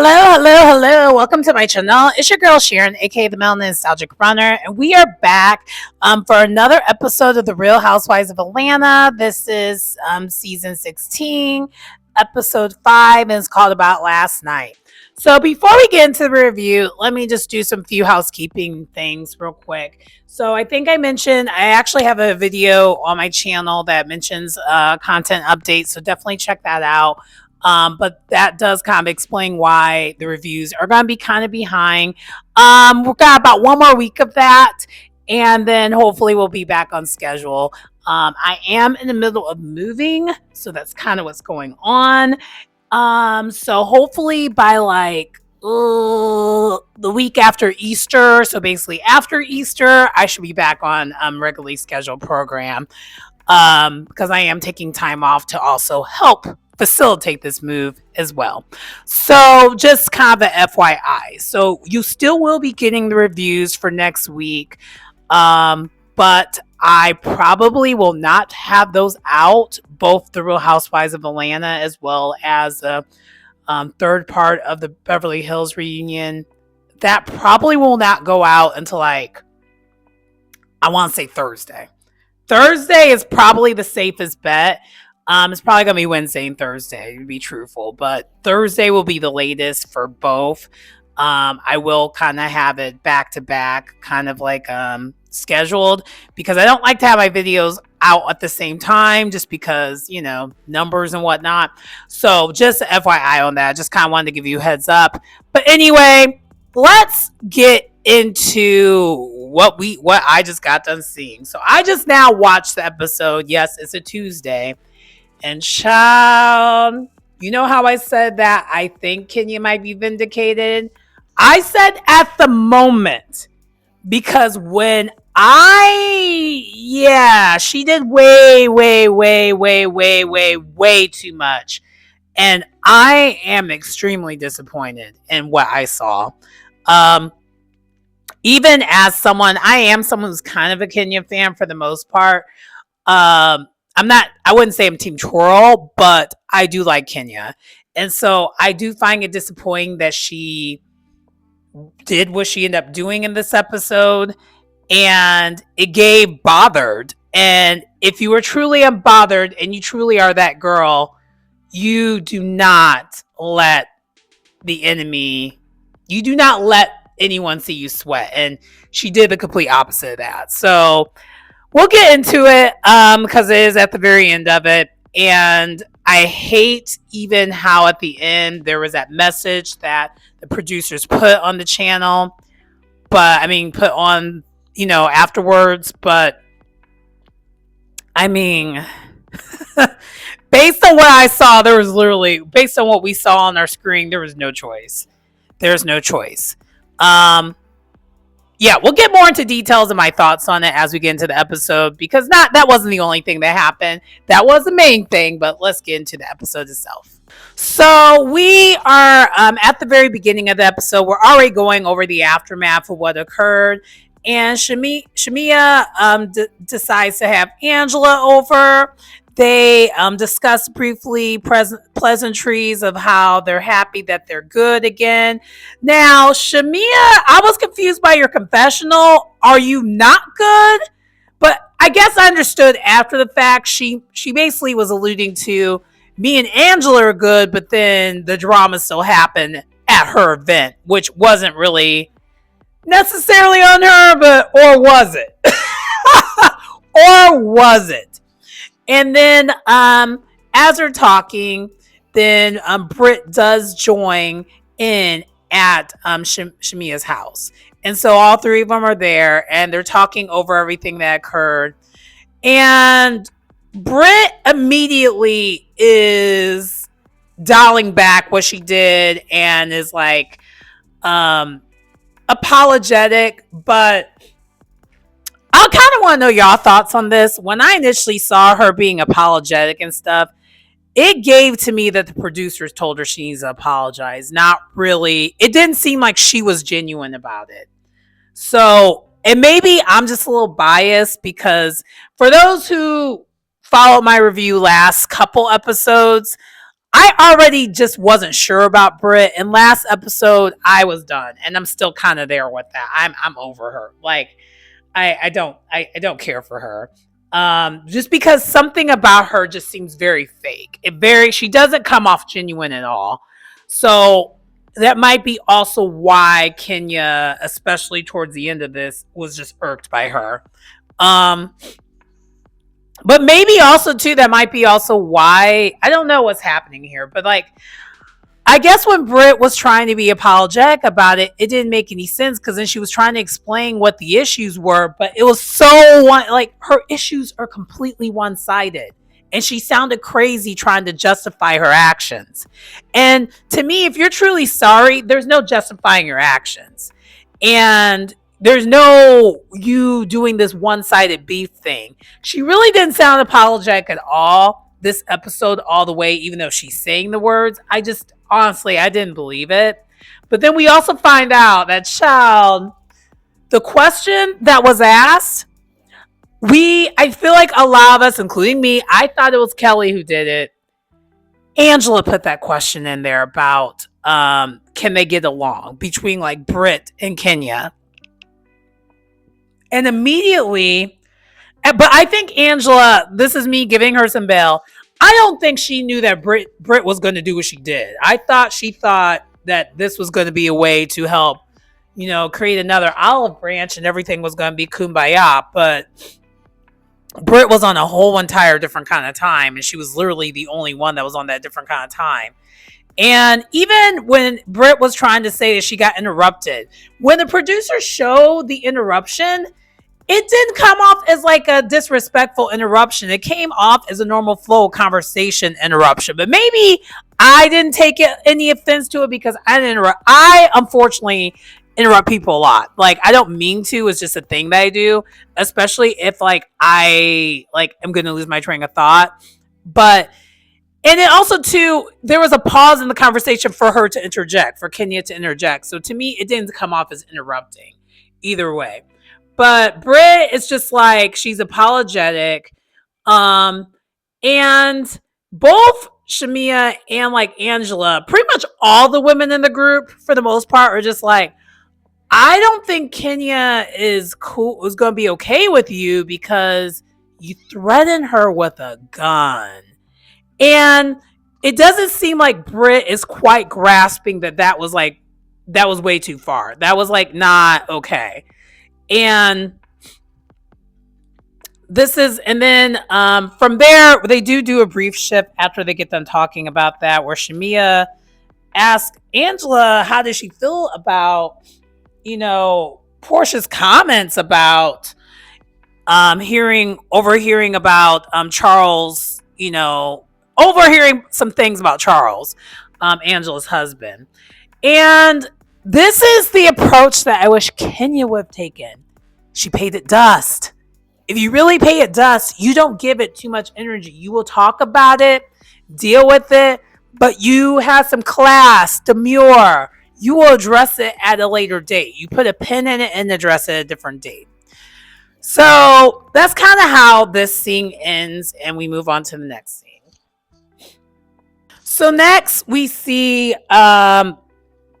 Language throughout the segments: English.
Hello. Welcome to my channel. It's your girl Sharon, aka the Melanin Nostalgic Runner, and we are back for another episode of the Real Housewives of Atlanta. This is season 16, episode 5, and it's called About Last Night. So before we get into the review, let me just do some few housekeeping things real quick. So I think I mentioned I actually have a video on my channel that mentions content updates, so definitely check that out. But that does kind of explain why the reviews are going to be kind of behind. We've got about one more week of that, and then hopefully we'll be back on schedule. I am in the middle of moving, so that's kind of what's going on. So hopefully by the week after Easter, so basically after Easter, I should be back on regularly scheduled program. Because I am taking time off to also help facilitate this move as well. So just kind of a FYI. So you still will be getting the reviews for next week. But I probably will not have those out, both the Real Housewives of Atlanta as well as the third part of the Beverly Hills reunion. That probably will not go out until I want to say Thursday. Thursday is probably the safest bet. It's probably going to be Wednesday and Thursday, to be truthful. But Thursday will be the latest for both. I will kind of have it back to back, kind of like scheduled. Because I don't like to have my videos out at the same time. Just because, you know, numbers and whatnot. So just FYI on that. Just kind of wanted to give you a heads up. But anyway, let's get into what I just got done seeing. So I just now watched the episode. Yes, it's a Tuesday. And child, you know how I said that I think Kenya might be vindicated? I said at the moment, because when she did way too much. And I am extremely disappointed in what I saw. Even as I am someone who's kind of a Kenya fan for the most part. I wouldn't say I'm Team Twirl, but I do like Kenya. And so I do find it disappointing that she did what she ended up doing in this episode. And it gave bothered. And if you were truly unbothered and you truly are that girl, you do not let anyone see you sweat. And she did the complete opposite of that. So we'll get into it because it is at the very end of it. And I hate even how at the end there was that message that the producers put on the channel. But I mean, put on, afterwards. But I mean, based on what I saw, based on what we saw on our screen, there was no choice. There's no choice. Yeah, we'll get more into details and my thoughts on it as we get into the episode, because that wasn't the only thing that happened. That was the main thing, but let's get into the episode itself. So we are at the very beginning of the episode. We're already going over the aftermath of what occurred, and Shamia decides to have Angela over. They discuss briefly pleasantries of how they're happy that they're good again. Now, Shamia, I was confused by your confessional. Are you not good? But I guess I understood after the fact. She basically was alluding to me and Angela are good, but then the drama still happened at her event, which wasn't really necessarily on her, or was it? Or was it? And then as they're talking, then Britt does join in at Shamia's house. And so all three of them are there and they're talking over everything that occurred. And Britt immediately is dialing back what she did and is like apologetic, but I kind of want to know y'all thoughts on this. When I initially saw her being apologetic and stuff, it gave to me that the producers told her she needs to apologize. Not really. It didn't seem like she was genuine about it. So, and maybe I'm just a little biased because for those who followed my review last couple episodes, I already just wasn't sure about Britt. And last episode, I was done, and I'm still kind of there with that. I'm over her. Like, I don't care for her. Just because something about her just seems very fake. She doesn't come off genuine at all. So that might be also why Kenya, especially towards the end of this, was just irked by her. Um, but maybe also too, that might be also why, I don't know what's happening here, but like, I guess when Britt was trying to be apologetic about it, it didn't make any sense because then she was trying to explain what the issues were, but it was so like her issues are completely one sided. And she sounded crazy trying to justify her actions. And to me, if you're truly sorry, there's no justifying your actions. And there's no you doing this one sided beef thing. She really didn't sound apologetic at all this episode, all the way, even though she's saying the words. I just, honestly, I didn't believe it. But then we also find out that, child, the question that was asked, I feel like a lot of us, including me, I thought it was Kelly who did it. Angela put that question in there about can they get along between like Britt and Kenya. And immediately, but I think Angela, this is me giving her some bail. I don't think she knew that Britt was going to do what she did. I thought she thought that this was going to be a way to help, create another olive branch and everything was going to be kumbaya. But Britt was on a whole entire different kind of time, and she was literally the only one that was on that different kind of time. And even when Britt was trying to say that she got interrupted, when the producer showed the interruption, it didn't come off as like a disrespectful interruption. It came off as a normal flow conversation interruption. But maybe I didn't take any offense to it because I didn't interrupt. I unfortunately interrupt people a lot. Like, I don't mean to. It's just a thing that I do, especially if like I like am going to lose my train of thought. But and then also too, there was a pause in the conversation for her to interject, for Kenya to interject. So to me, it didn't come off as interrupting either way. But Britt is just like, she's apologetic. And both Shamia and like Angela, pretty much all the women in the group for the most part are just like, I don't think Kenya is going to be okay with you because you threatened her with a gun. And it doesn't seem like Britt is quite grasping that was way too far. That was like not okay. And then from there, they do a brief shift after they get done talking about that, where Shamia asks Angela, how does she feel about, Portia's comments about overhearing about Charles, overhearing some things about Charles, Angela's husband. And this is the approach that I wish Kenya would have taken. She paid it dust. If you really pay it dust, you don't give it too much energy. You will talk about it, deal with it, but you have some class, demure. You will address it at a later date. You put a pin in it and address it at a different date. So that's kind of how this scene ends, and we move on to the next scene. So next we see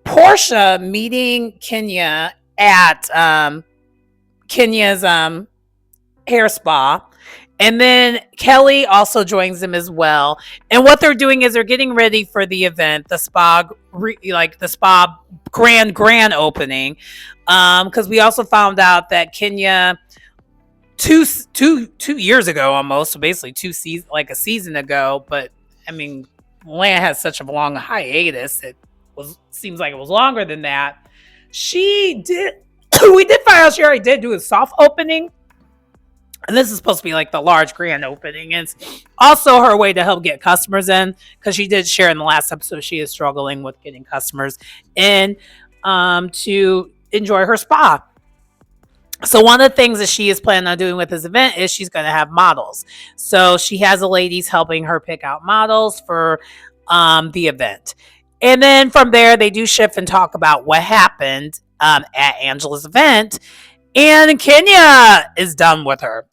Portia meeting Kenya at Kenya's hair spa. And then Kelly also joins them as well. And what they're doing is they're getting ready for the event, the spa, grand opening. Because we also found out that Kenya, two years ago almost, so basically a season ago. But I mean, Land has such a long hiatus. Seems like it was longer than that. We did find out she already did do a soft opening. And this is supposed to be like the large grand opening. And it's also her way to help get customers in, because she did share in the last episode she is struggling with getting customers in to enjoy her spa. So one of the things that she is planning on doing with this event is she's going to have models. So she has the ladies helping her pick out models for the event. And then from there, they do shift and talk about what happened at Angela's event. And Kenya is done with her.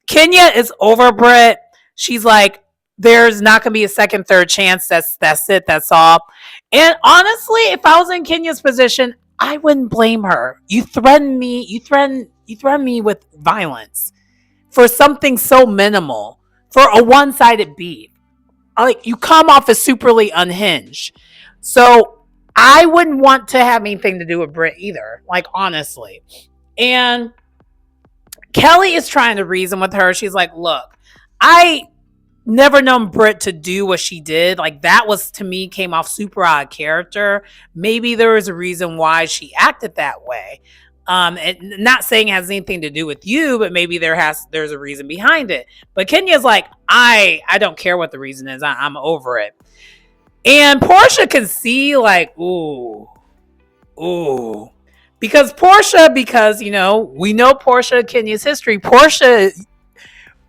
Kenya is over Britt. She's like, there's not going to be a second, third chance. That's it. That's all. And honestly, if I was in Kenya's position, I wouldn't blame her. You threaten me. You threaten me with violence for something so minimal, for a one-sided beef. Like, you come off as superly unhinged. So I wouldn't want to have anything to do with Britt either. Like, honestly. And Kelly is trying to reason with her. She's like, look, I never known Britt to do what she did. Like, that was, to me, came off super odd character. Maybe there was a reason why she acted that way. And not saying it has anything to do with you, but maybe there's a reason behind it. But Kenya's like, I don't care what the reason is. I'm over it. And Portia can see, like, ooh. Because we know Portia, Kenya's history. Portia,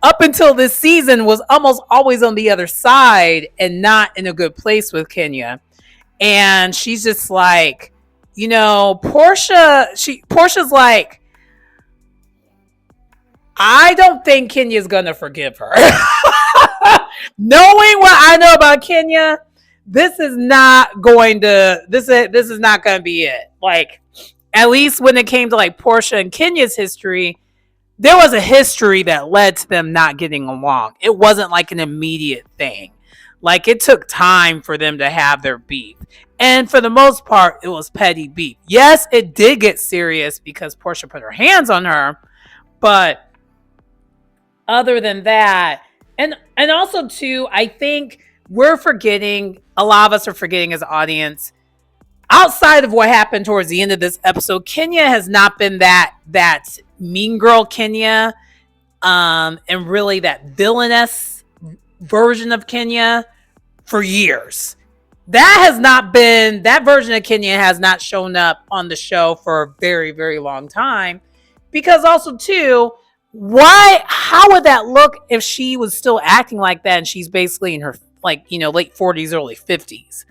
up until this season, was almost always on the other side and not in a good place with Kenya. And she's just like, Portia's like, I don't think Kenya's gonna forgive her. Knowing what I know about Kenya, this is not going to be it. Like, at least when it came to like Portia and Kenya's history, there was a history that led to them not getting along. It wasn't like an immediate thing. Like, it took time for them to have their beef. And for the most part, it was petty beef. Yes, it did get serious because Portia put her hands on her. But other than that, and also too, I think a lot of us are forgetting as an audience, outside of what happened towards the end of this episode, Kenya has not been that mean girl Kenya, and really that villainous version of Kenya for years. That version of Kenya has not shown up on the show for a very, very long time. Because also too, how would that look if she was still acting like that and she's basically in her late 40s, early 50s?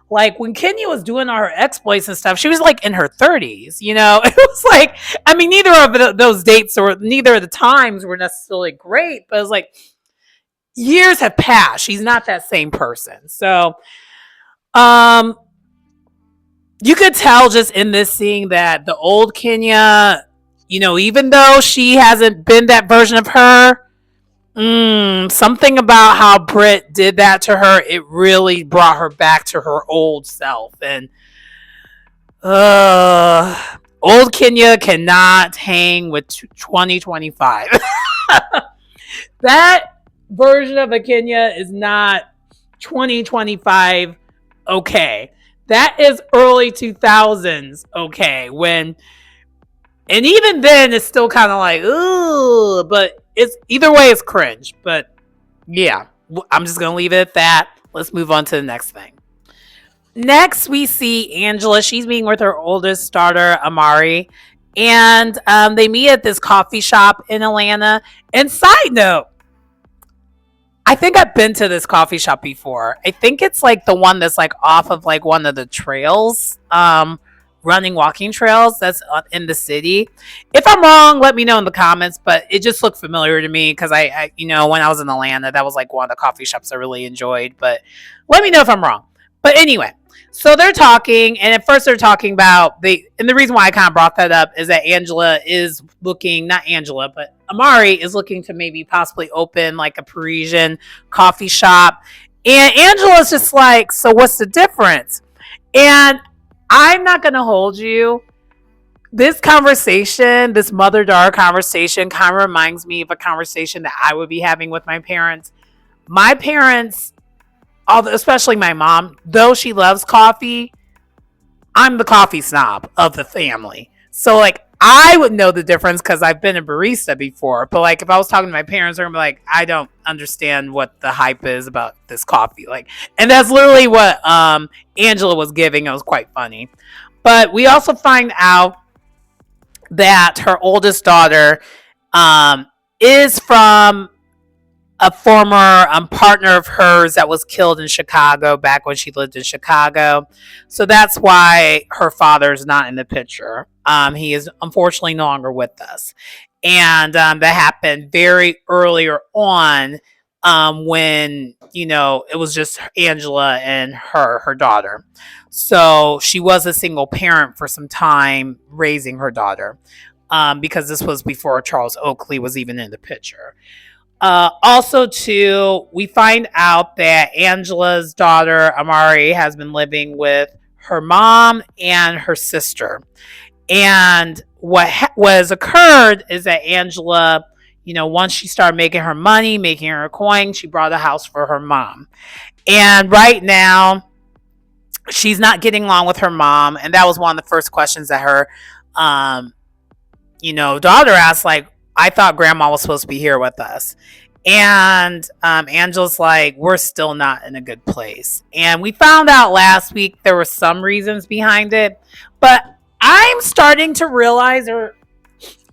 Like, when Kenya was doing all her exploits and stuff, she was like in her 30s, It was like, I mean, neither of those dates or neither of the times were necessarily great, but it was like, years have passed. She's not that same person. So, you could tell just in this scene that the old Kenya, even though she hasn't been that version of her, something about how Britt did that to her, it really brought her back to her old self. And old Kenya cannot hang with 2025. That version of a Kenya is not 2025 okay. That is early 2000s okay. And even then, it's still kind of like, ooh, but it's either way, it's cringe. But yeah, I'm just gonna leave it at that. Let's move on to the next thing. Next, we see Angela. She's meeting with her oldest daughter, Amari, and they meet at this coffee shop in Atlanta. And side note, I think I've been to this coffee shop before. I think it's like the one that's like off of like one of the trails, walking trails that's in the city. If I'm wrong, let me know in the comments, but it just looked familiar to me because I when I was in Atlanta, that was like one of the coffee shops I really enjoyed, but let me know if I'm wrong. But anyway, so they're talking, and at first they're talking about and the reason why I kind of brought that up is that Amari is looking to maybe possibly open like a Parisian coffee shop. And Angela's just like, so what's the difference? And I'm not going to hold you. This conversation, this mother-daughter conversation, kind of reminds me of a conversation that I would be having with my parents. My parents, especially my mom, though she loves coffee, I'm the coffee snob of the family. So, like, I would know the difference because I've been a barista before. But, like, if I was talking to my parents, they're going to be like, I don't understand what the hype is about this coffee. Like, and that's literally what Angela was giving. It was quite funny. But we also find out that her oldest daughter is from a former partner of hers that was killed in Chicago back when she lived in Chicago. So that's why her father is not in the picture. He is unfortunately no longer with us. And that happened very earlier on when, it was just Angela and her daughter. So she was a single parent for some time raising her daughter, because this was before Charles Oakley was even in the picture. Also, too, we find out that Angela's daughter, Amari, has been living with her mom and her sister. And what has occurred is that Angela, once she started making her money, making her coin, she bought a house for her mom. And right now, she's not getting along with her mom. And that was one of the first questions that her, um, daughter asked, like, I thought grandma was supposed to be here with us. And Angela's like, we're still not in a good place. And we found out last week there were some reasons behind it. But I'm starting to realize there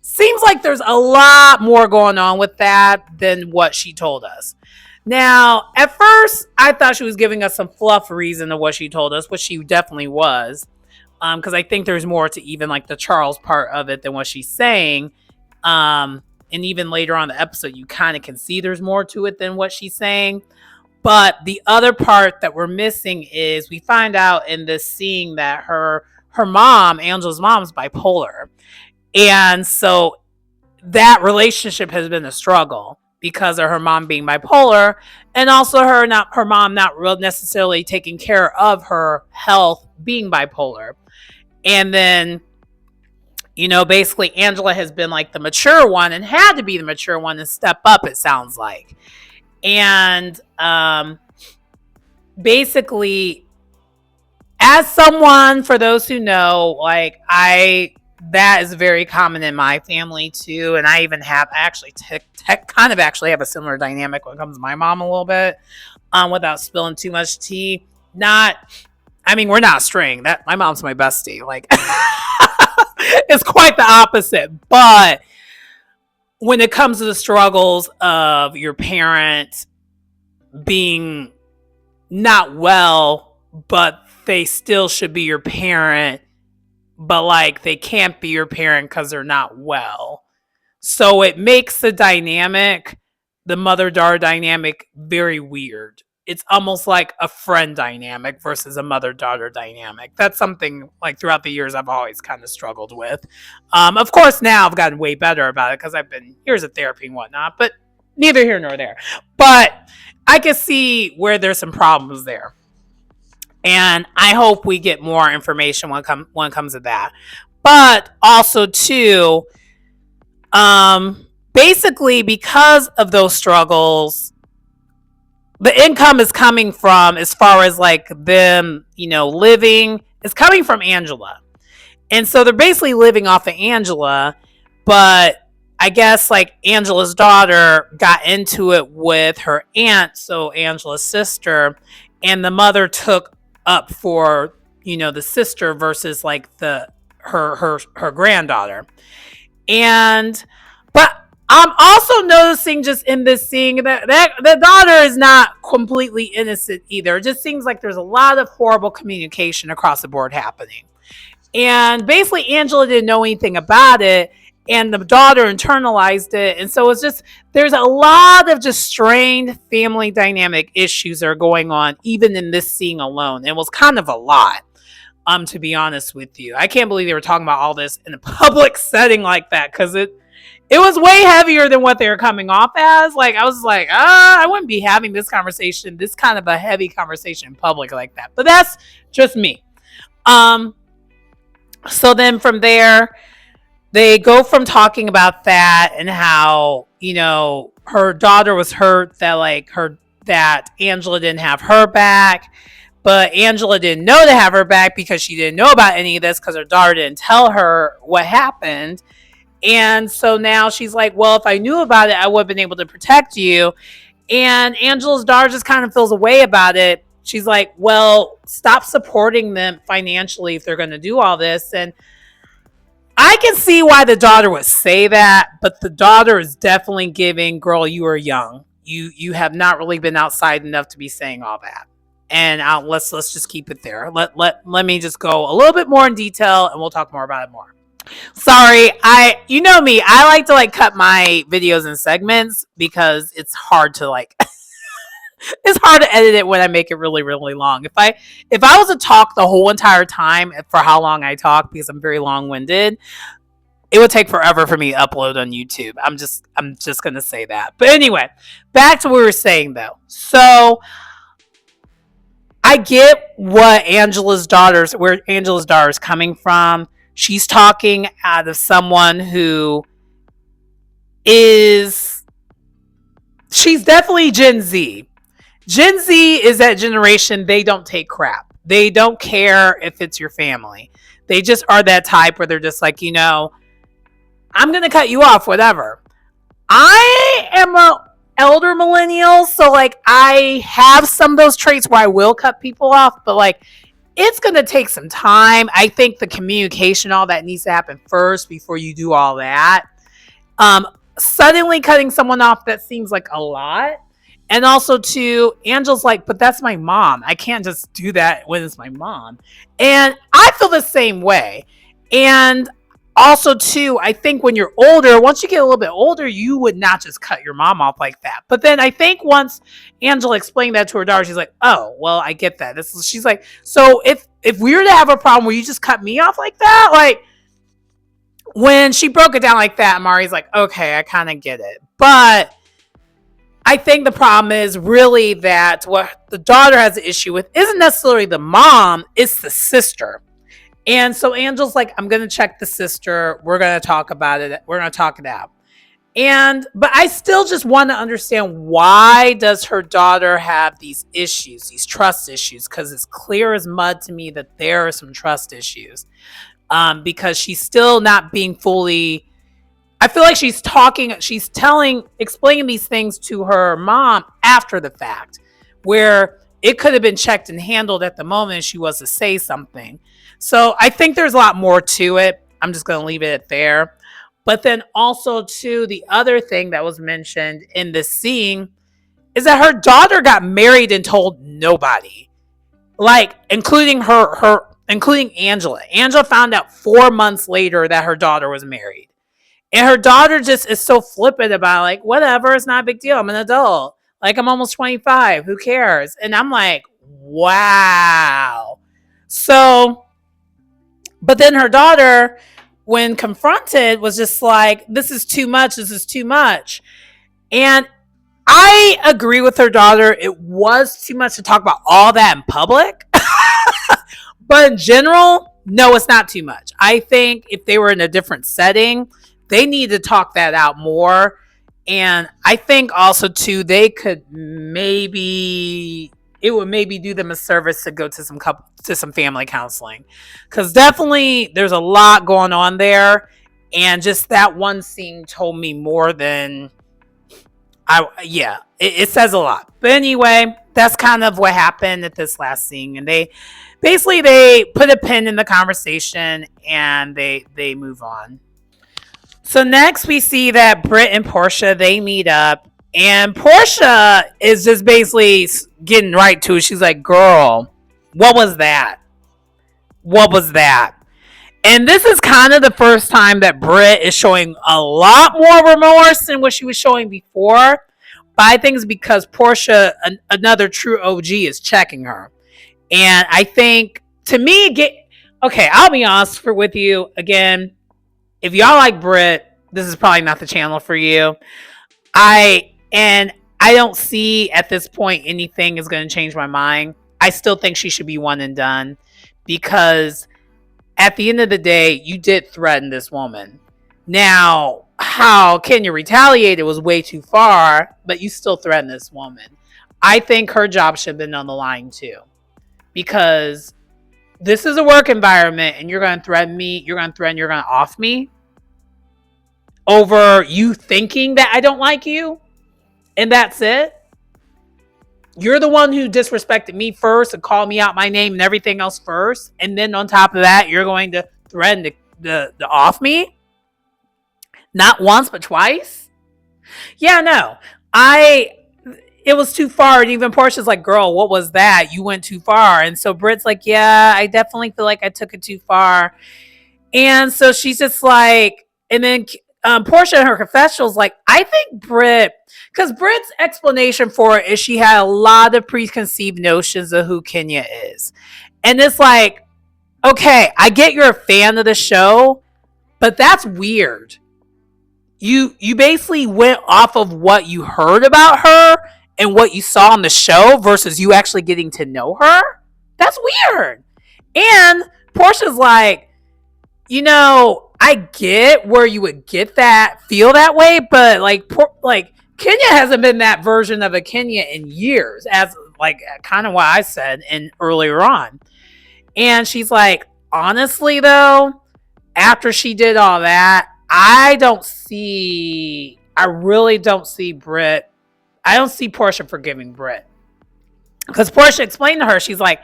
seems like there's a lot more going on with that than what she told us. Now, at first, I thought she was giving us some fluff reason to what she told us, which she definitely was. Because I think there's more to even like the Charles part of it than what she's saying. And even later on in the episode, you kind of can see there's more to it than what she's saying. But the other part that we're missing is we find out in this scene that her mom, Angela's mom, is bipolar. And so that relationship has been a struggle because of her mom being bipolar, and also her mom not real necessarily taking care of her health being bipolar. And then, basically Angela has been like the mature one and had to be the mature one and step up, it sounds like. And basically, as someone, for those who know, like that is very common in my family too. And I even have actually kind of actually have a similar dynamic when it comes to my mom a little bit, without spilling too much tea. We're not string. That my mom's my bestie. Like, it's quite the opposite. But when it comes to the struggles of your parent being not well, but they still should be your parent, but like they can't be your parent because they're not well. So it makes the mother-daughter dynamic, very weird. It's almost like a friend dynamic versus a mother-daughter dynamic. That's something like throughout the years I've always kind of struggled with. Of course, now I've gotten way better about it because I've been years of therapy and whatnot, but neither here nor there. But I can see where there's some problems there. And I hope we get more information when it comes to that. But also, too, basically, because of those struggles, the income is coming from, as far as like them, living, is coming from Angela. And so they're basically living off of Angela. But I guess like Angela's daughter got into it with her aunt, so Angela's sister, and the mother took up for, the sister versus like her granddaughter. But I'm also noticing just in this scene that the daughter is not completely innocent either. It just seems like there's a lot of horrible communication across the board happening. And basically Angela didn't know anything about it, and the daughter internalized it. And so it's just, there's a lot of just strained family dynamic issues that are going on, even in this scene alone. It was kind of a lot, to be honest with you. I can't believe they were talking about all this in a public setting like that, because it was way heavier than what they were coming off as. Like, I was like, I wouldn't be having this kind of a heavy conversation in public like that. But that's just me. So then from there, they go from talking about that and how, her daughter was hurt that Angela didn't have her back, but Angela didn't know to have her back because she didn't know about any of this because her daughter didn't tell her what happened. And so now she's like, well, if I knew about it, I would have been able to protect you. And Angela's daughter just kind of feels a way about it. She's like, well, stop supporting them financially if they're going to do all this. And I can see why the daughter would say that, but the daughter is definitely giving, girl, you are young. You have not really been outside enough to be saying all that. And let's just keep it there. Let me just go a little bit more in detail, and we'll talk more about it more. Sorry, you know me. I like to cut my videos in segments because it's hard to It's hard to edit it when I make it really, really long. If I was to talk the whole entire time for how long I talk, because I'm very long winded, it would take forever for me to upload on YouTube. I'm just gonna say that. But anyway, back to what we were saying though. So I get where Angela's daughter is coming from. She's talking out of someone who is, she's definitely Gen Z. Gen Z is that generation, they don't take crap. They don't care if it's your family. They just are that type where they're just like, I'm going to cut you off, whatever. I am a elder millennial, so like I have some of those traits where I will cut people off, but like it's going to take some time. I think the communication, all that needs to happen first before you do all that. Um, Suddenly cutting someone off, that seems like a lot. And also, too, Angel's like, but that's my mom. I can't just do that when it's my mom. And I feel the same way. And also, too, I think when you're older, once you get a little bit older, you would not just cut your mom off like that. But then I think once Angela explained that to her daughter, she's like, oh, well, I get that. She's like, so if we were to have a problem where you just cut me off like that, like, when she broke it down like that, Mari's like, okay, I kind of get it. But I think the problem is really that what the daughter has an issue with isn't necessarily the mom, it's the sister. And so Angel's like, I'm going to check the sister. We're going to talk about it. We're going to talk it out. But I still just want to understand, why does her daughter have these issues, these trust issues? Because it's clear as mud to me that there are some trust issues. Because she's still not being fully, I feel like she's explaining these things to her mom after the fact, where it could have been checked and handled at the moment she was to say something. So I think there's a lot more to it. I'm just going to leave it there. But then also, too, the other thing that was mentioned in this scene is that her daughter got married and told nobody, like including including Angela. Angela found out 4 months later that her daughter was married. And her daughter just is so flippant about, like, whatever, it's not a big deal. I'm an adult. Like, I'm almost 25. Who cares? And I'm like, wow. So, but then her daughter, when confronted, was just like, this is too much. This is too much. And I agree with her daughter. It was too much to talk about all that in public. But in general, no, it's not too much. I think if they were in a different setting, they need to talk that out more. And I think also, too, it would maybe do them a service to go to some family counseling. Because definitely there's a lot going on there. And just that one scene told me more than it says a lot. But anyway, that's kind of what happened at this last scene. And they put a pin in the conversation and they move on. So next we see that Britt and Portia, they meet up, and Portia is just basically getting right to it. She's like, girl, what was that? What was that? And this is kind of the first time that Britt is showing a lot more remorse than what she was showing before. But I think it's because Portia, another true OG, is checking her. And I think, to me, okay, I'll be honest with you. Again, if y'all like Britt, this is probably not the channel for you. I don't see at this point anything is going to change my mind. I still think she should be one and done, because at the end of the day, you did threaten this woman. Now, how can you retaliate? It was way too far, but you still threatened this woman. I think her job should have been on the line too, because this is a work environment and you're going to threaten me. You're going to off me over you thinking that I don't like you. And that's it. You're the one who disrespected me first and called me out my name and everything else first. And then on top of that, you're going to threaten to off me. Not once, but twice. Yeah, no. It was too far. And even Portia's like, girl, what was that? You went too far. And so Britt's like, yeah, I definitely feel like I took it too far. And so she's just like, and then Portia in her confessionals, like, I think Britt, because Britt's explanation for it is she had a lot of preconceived notions of who Kenya is. And it's like, okay, I get you're a fan of the show, but that's weird. You basically went off of what you heard about her and what you saw on the show versus you actually getting to know her. That's weird. And Portia's like, I get where you would get that, feel that way, but like Kenya hasn't been that version of a Kenya in years, as like kind of what I said in earlier on. And she's like, honestly though, after she did all that, I really don't see Britt. I don't see Portia forgiving Britt. Because Portia explained to her, she's like,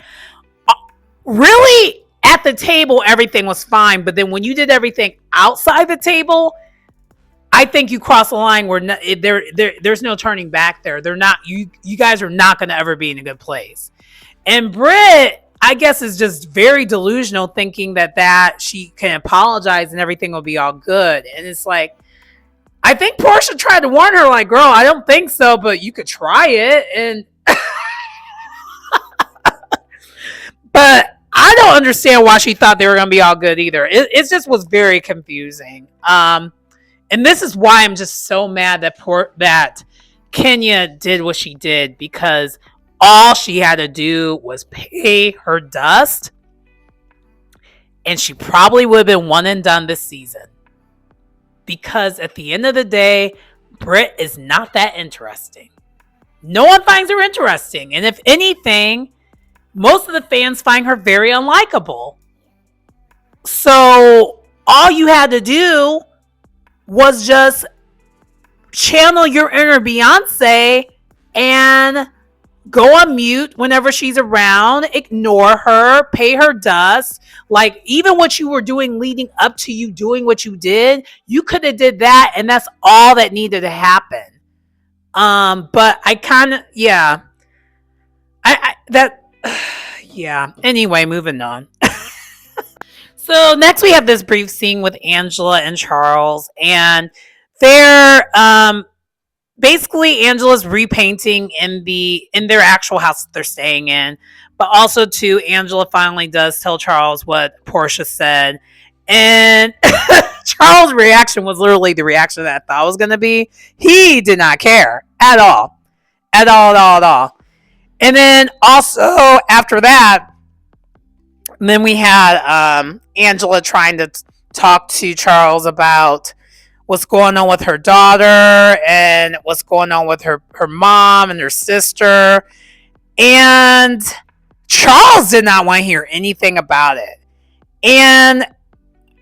really, at the table, everything was fine. But then when you did everything outside the table, I think you crossed the line where there's no turning back there. They're not, you guys are not going to ever be in a good place. And Britt, I guess, is just very delusional, thinking that she can apologize and everything will be all good. And it's like, I think Portia tried to warn her, like, girl, I don't think so, but you could try it. And but I don't understand why she thought they were going to be all good either. It just was very confusing. And this is why I'm just so mad that Kenya did what she did, because all she had to do was pay her dust, and she probably would have been one and done this season. Because at the end of the day, Britt is not that interesting. No one finds her interesting. And if anything, most of the fans find her very unlikable. So all you had to do was just channel your inner Beyonce and go on mute whenever she's around, ignore her, pay her dust. Like, even what you were doing leading up to you doing what you did, you could have did that, and that's all that needed to happen. But I kind of, yeah. Yeah. Anyway, moving on. So next we have this brief scene with Angela and Charles, and they're basically Angela's repainting in their actual house that they're staying in, but also too, Angela finally does tell Charles what Portia said, and Charles' reaction was literally the reaction that I thought it was going to be. He did not care at all. At all. And then also after that, then we had Angela trying to talk to Charles about what's going on with her daughter and what's going on with her mom and her sister. And Charles did not want to hear anything about it. And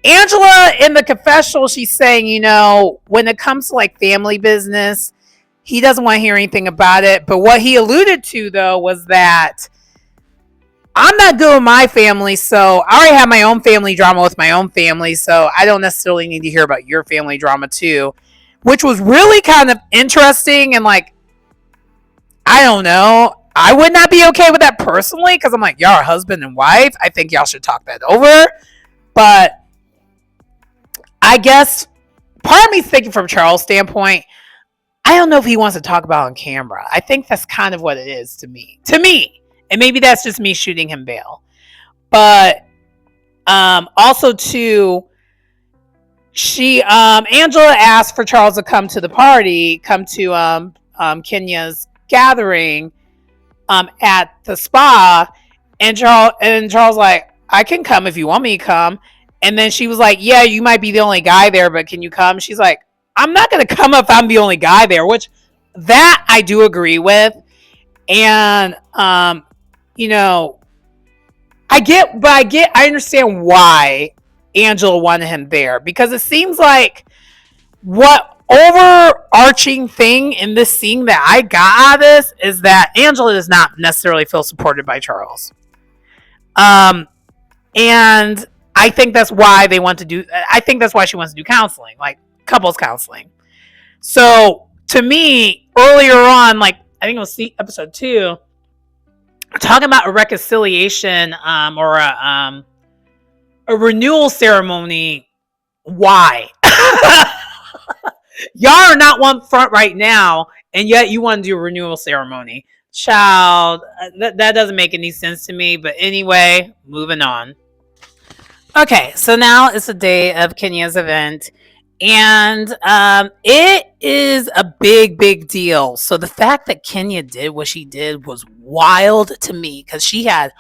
Angela, in the confessional, she's saying, when it comes to like family business, he doesn't want to hear anything about it. But what he alluded to, though, was that I'm not good with my family, so I already have my own family drama with my own family, so I don't necessarily need to hear about your family drama too, which was really kind of interesting. And like, I don't know, I would not be okay with that personally, because I'm like, y'all are husband and wife. I think y'all should talk that over. But I guess part of me thinking from Charles' standpoint, I don't know if he wants to talk about it on camera. I think that's kind of what it is to me. And maybe that's just me shooting him bail. But also too, Angela asked for Charles to come to the party, come to Kenya's gathering at the spa, and Charles like, I can come if you want me to come. And then she was like, yeah, you might be the only guy there, but can you come? She's like, I'm not going to come if I'm the only guy there, which that I do agree with. And I understand why Angela wanted him there, because it seems like what overarching thing in this scene that I got out of this is that Angela does not necessarily feel supported by Charles. And I think that's why she wants to do counseling, like couples counseling. So to me, earlier on, like I think it was episode 2, talking about a reconciliation or a renewal ceremony. Why? Y'all are not one front right now, and yet you want to do a renewal ceremony. Child, that doesn't make any sense to me. But anyway, moving on. Okay, so now it's the day of Kenya's event, and it is a big deal. So the fact that Kenya did what she did was wild to me because she had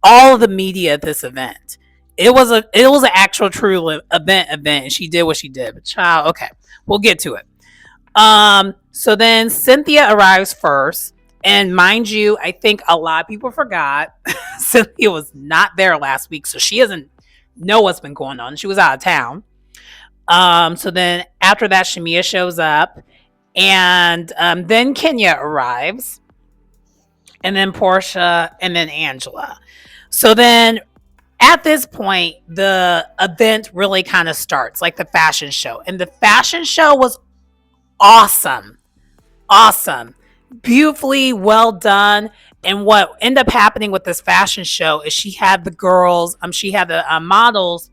all of the media at this event. It was an actual true event, and she did what she did. But child, okay, we'll get to it. So then Cynthia arrives first. And mind you, I think a lot of people forgot Cynthia was not there last week, so she doesn't know what's been going on. She was out of town. So then after that, Shamia shows up, and then Kenya arrives, and then Portia, and then Angela. So then at this point, the event really kind of starts, like the fashion show. And the fashion show was awesome. Awesome. Beautifully well done. And what ended up happening with this fashion show is she had the models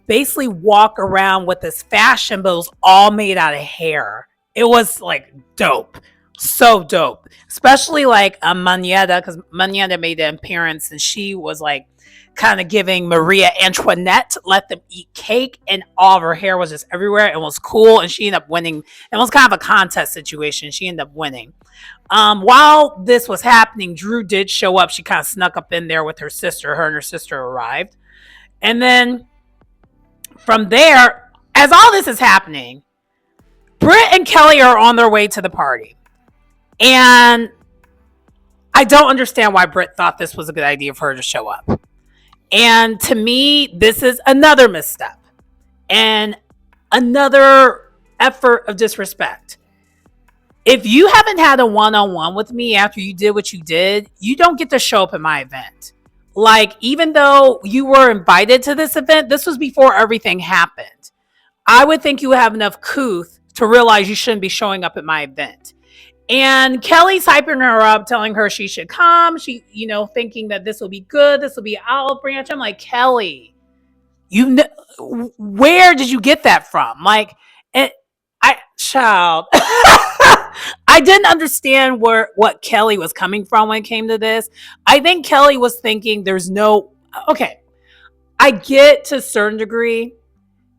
basically walk around with this fashion, but it was all made out of hair. It was like dope. So dope. Especially like Manetta, because Manetta made an appearance and she was like kind of giving Maria Antoinette let them eat cake, and all of her hair was just everywhere and was cool, and she ended up winning. It was kind of a contest situation. She ended up winning. While this was happening, Drew did show up. She kind of snuck up in there with her sister. Her and her sister arrived. And then from there, as all this is happening, Britt and Kelly are on their way to the party. And I don't understand why Britt thought this was a good idea for her to show up. And to me, this is another misstep and another effort of disrespect. If you haven't had a one-on-one with me after you did what you did, you don't get to show up at my event. Like, even though you were invited to this event, this was before everything happened. I would think you would have enough couth to realize you shouldn't be showing up at my event. And Kelly's hyping her up, telling her she should come. She, thinking that this will be good. This will be an olive branch. I'm like, Kelly, where did you get that from? Like, child, I didn't understand what Kelly was coming from when it came to this. I think Kelly was thinking okay, I get to a certain degree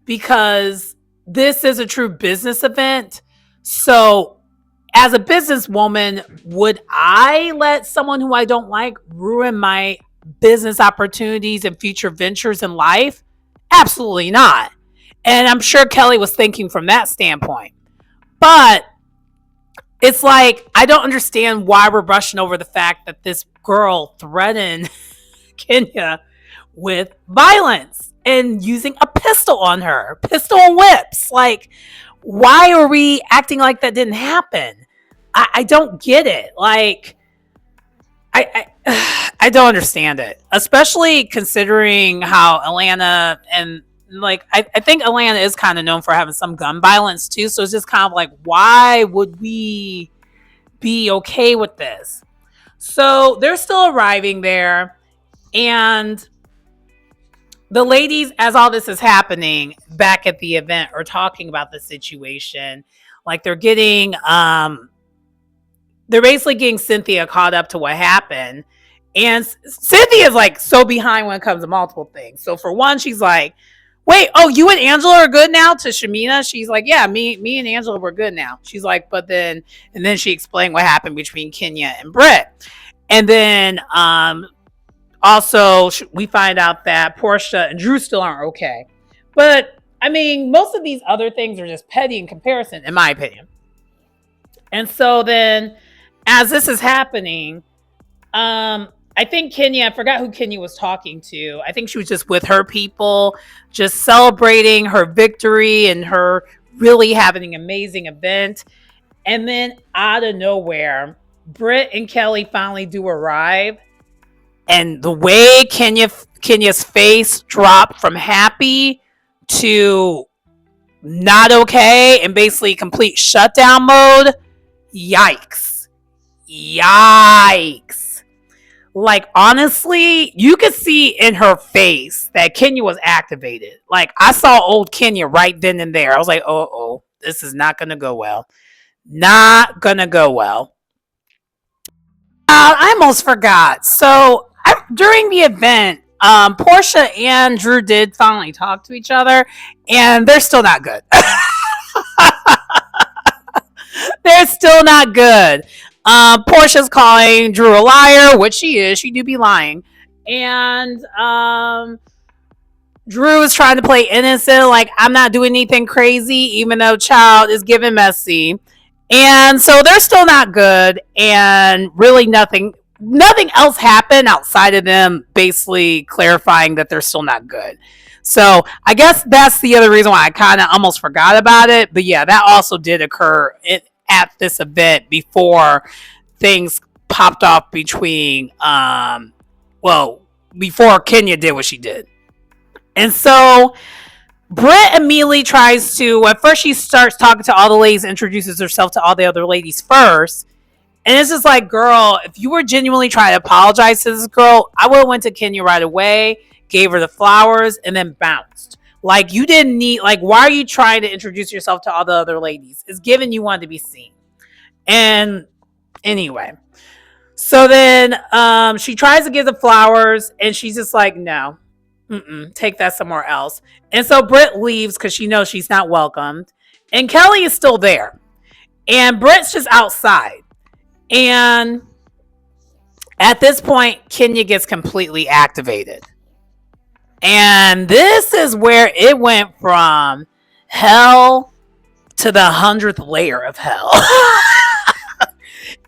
because this is a true business event. So as a businesswoman, would I let someone who I don't like ruin my business opportunities and future ventures in life? Absolutely not. And I'm sure Kelly was thinking from that standpoint. But it's like, I don't understand why we're brushing over the fact that this girl threatened Kenya with violence and using a pistol on her. Pistol and whips. Like, why are we acting like that didn't happen? I don't get it. Like, I don't understand it, especially considering how Atlanta and I think Atlanta is kind of known for having some gun violence too. So it's just kind of like, why would we be okay with this? So they're still arriving there, and the ladies, as all this is happening back at the event, are talking about the situation. Like, they're basically getting Cynthia caught up to what happened. And Cynthia's like so behind when it comes to multiple things. So for one, she's like, wait, oh, you and Angela are good now? To Shamina, she's like, yeah, me and Angela were good now. She's like, and then she explained what happened between Kenya and Britt. And then also we find out that Portia and Drew still aren't okay. But I mean, most of these other things are just petty in comparison, in my opinion. And so then, as this is happening, I think Kenya, I forgot who Kenya was talking to. I think she was just with her people, just celebrating her victory and her really having an amazing event. And then out of nowhere, Britt and Kelly finally do arrive. And the way Kenya's face dropped from happy to not okay and basically complete shutdown mode, yikes. Like, honestly, you could see in her face that Kenya was activated. Like, I saw old Kenya right then and there. I was like, oh, this is not going to go well. Not going to go well. I almost forgot. So during the event, Portia and Drew did finally talk to each other, and they're still not good. They're still not good. Portia's calling Drew a liar, which she is. She do be lying. And Drew is trying to play innocent, like I'm not doing anything crazy, even though child is giving messy. And so they're still not good, and really nothing else happened outside of them basically clarifying that they're still not good. So I guess that's the other reason why I kind of almost forgot about it. But yeah, that also did occur at this event before things popped off between before Kenya did what she did. And so Britt immediately tries to, at first she starts talking to all the ladies, introduces herself to all the other ladies first. And it's just like, girl, if you were genuinely trying to apologize to this girl, I would have went to Kenya right away, gave her the flowers, and then bounced. Like, you didn't need, like, why are you trying to introduce yourself to all the other ladies? It's given you wanted to be seen. And anyway, so then she tries to give the flowers, and she's just like, no, take that somewhere else. And so Britt leaves because she knows she's not welcomed. And Kelly is still there. And Britt's just outside. And at this point, Kenya gets completely activated. And this is where it went from hell to the 100th layer of hell.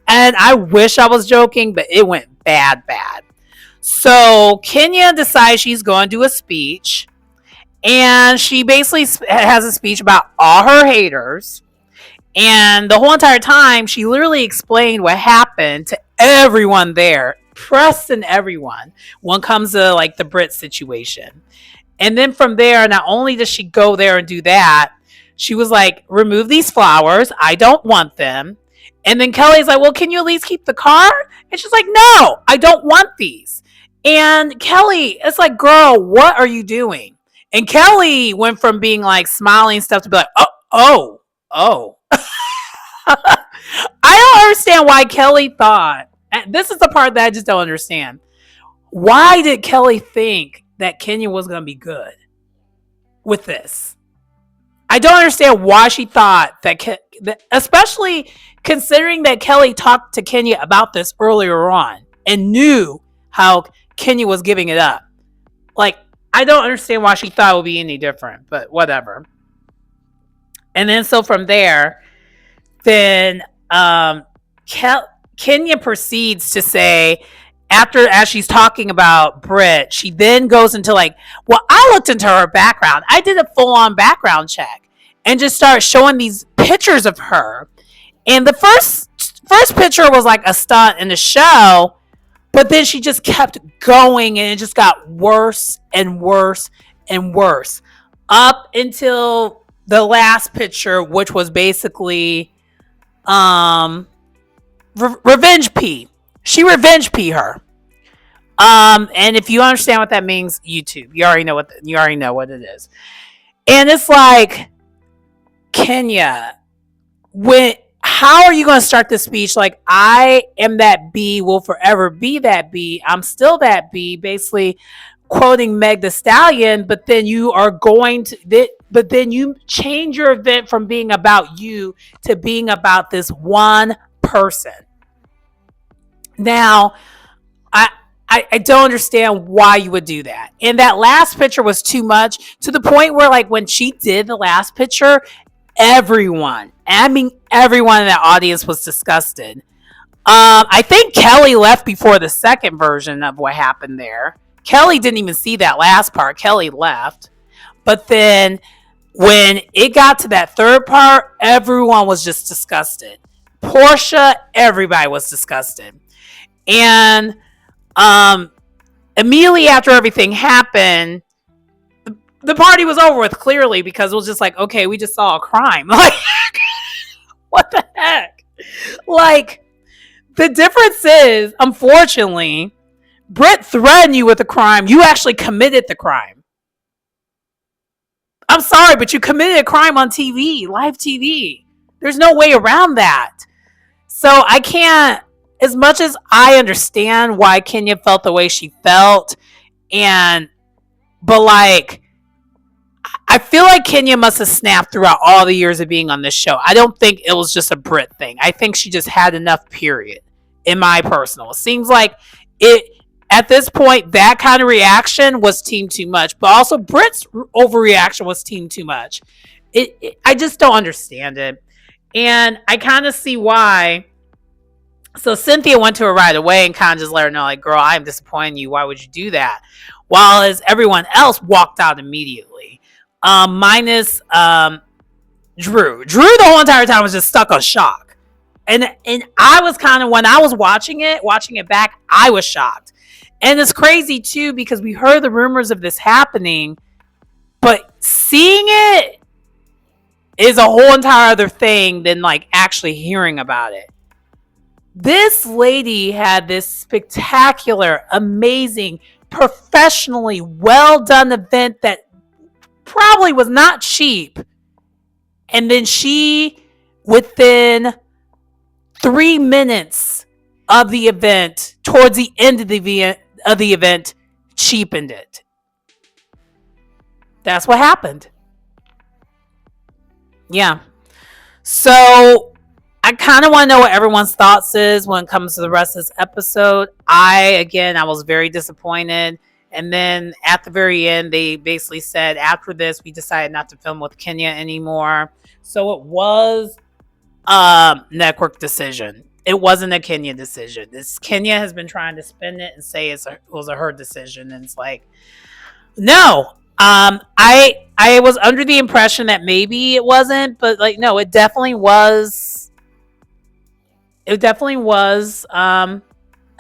And I wish I was joking, but it went bad. So Kenya decides she's going to do a speech. And she basically has a speech about all her haters. And the whole entire time, she literally explained what happened to everyone there, press and everyone, when it comes to like the Brit situation. And then from there, not only does she go there and do that, she was like, remove these flowers. I don't want them. And then Kelly's like, well, can you at least keep the card? And she's like, no, I don't want these. And Kelly, it's like, girl, what are you doing? And Kelly went from being like smiling stuff to be like, oh. I don't understand why Kelly thought, and this is the part that I just don't understand. Why did Kelly think that Kenya was going to be good with this? I don't understand why she thought that, especially considering that Kelly talked to Kenya about this earlier on and knew how Kenya was giving it up. Like, I don't understand why she thought it would be any different, but whatever. And then so from there, then Kenya proceeds to say, as she's talking about Britt, she then goes into like, well, I looked into her background. I did a full-on background check and just started showing these pictures of her. And the first picture was like a stunt in the show, but then she just kept going and it just got worse and worse and worse up until the last picture, which was basically revenge pee. She revenge pee her. And if you understand what that means, YouTube, you already know what it is. And it's like, Kenya, how are you going to start this speech? Like, I am that B, will forever be that B. I'm still that B, basically quoting Meg Thee Stallion, but then you change your event from being about you to being about this one person. Now, I don't understand why you would do that. And that last picture was too much, to the point where, like, when she did the last picture, everyone in that audience was disgusted. I think Kelly left before the second version of what happened there. Kelly didn't even see that last part. Kelly left. But then when it got to that third part, everyone was just disgusted. Portia, everybody was disgusted. And immediately after everything happened, the party was over with, clearly, because it was just like, okay, we just saw a crime. Like, what the heck? Like, the difference is, unfortunately, Britt threatened you with a crime. You actually committed the crime. I'm sorry, but you committed a crime on TV, live TV. There's no way around that. So I can't, as much as I understand why Kenya felt the way she felt, but like, I feel like Kenya must have snapped throughout all the years of being on this show. I don't think it was just a Brit thing. I think she just had enough, period, in my personal. It seems like it, at this point, that kind of reaction was team too much. But also, Brit's overreaction was team too much. I just don't understand it. And I kind of see why. So Cynthia went to her right away and kind of just let her know, like, girl, I'm disappointed in you. Why would you do that? While as everyone else walked out immediately. Minus Drew. Drew the whole entire time was just stuck on shock. And I was kind of, when I was watching it back, I was shocked. And it's crazy too, because we heard the rumors of this happening, but seeing it is a whole entire other thing than like actually hearing about it. This lady had this spectacular, amazing, professionally well done event that probably was not cheap. And then she, within 3 minutes of the event, towards the end of the event, cheapened it. That's what happened. Yeah. So I kind of want to know what everyone's thoughts is when it comes to the rest of this episode. I was very disappointed. And then at the very end, they basically said, after this, we decided not to film with Kenya anymore. So it was a network decision. It wasn't a Kenya decision. Kenya has been trying to spin it and say it was her decision. And it's like, no. I was under the impression that maybe it wasn't, but like, no, it definitely was. It definitely was a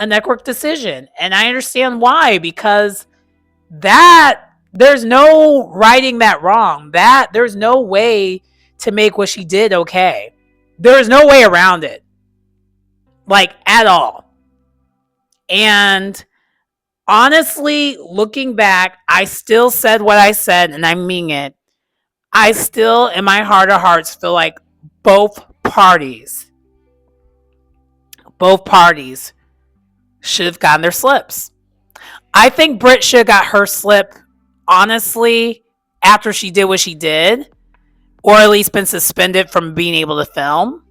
network decision. And I understand why, because there's no righting that wrong. There's no way to make what she did okay. There's no way around it. Like, at all. And honestly, looking back, I still said what I said, and I mean it. I still, in my heart of hearts, feel like both parties should have gotten their slips. I think Britt should have got her slip, honestly, after she did what she did, or at least been suspended from being able to film.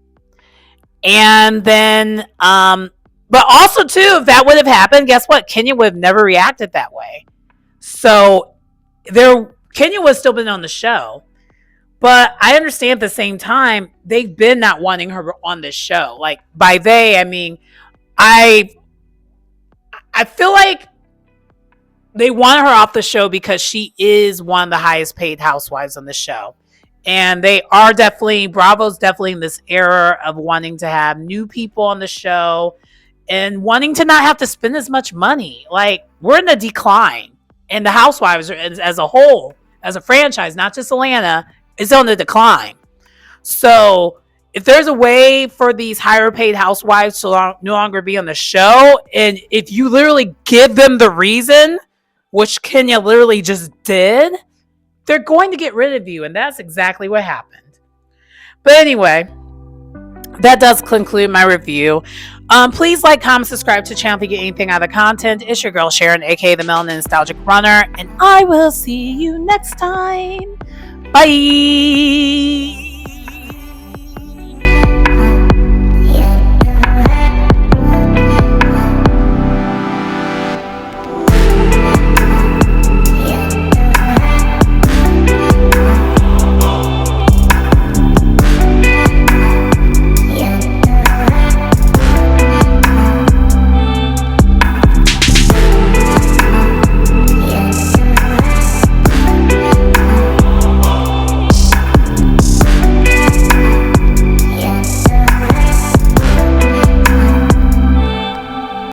And then, but also too, if that would have happened, guess what? Kenya would have never reacted that way. So Kenya would have still been on the show. But I understand at the same time, they've been not wanting her on this show. Like, by they, I mean, I feel like they want her off the show because she is one of the highest paid housewives on the show. And they are definitely, Bravo's definitely in this era of wanting to have new people on the show and wanting to not have to spend as much money. Like, we're in a decline. And the Housewives, as a whole, as a franchise, not just Atlanta, is on the decline. So if there's a way for these higher paid housewives to no longer be on the show, and if you literally give them the reason, which Kenya literally just did, they're going to get rid of you. And that's exactly what happened. But anyway, that does conclude my review. Please like, comment, subscribe to the channel if you get anything out of the content. It's your girl Sharon, aka the Melanin Nostalgic Runner, and I will see you next time. Bye.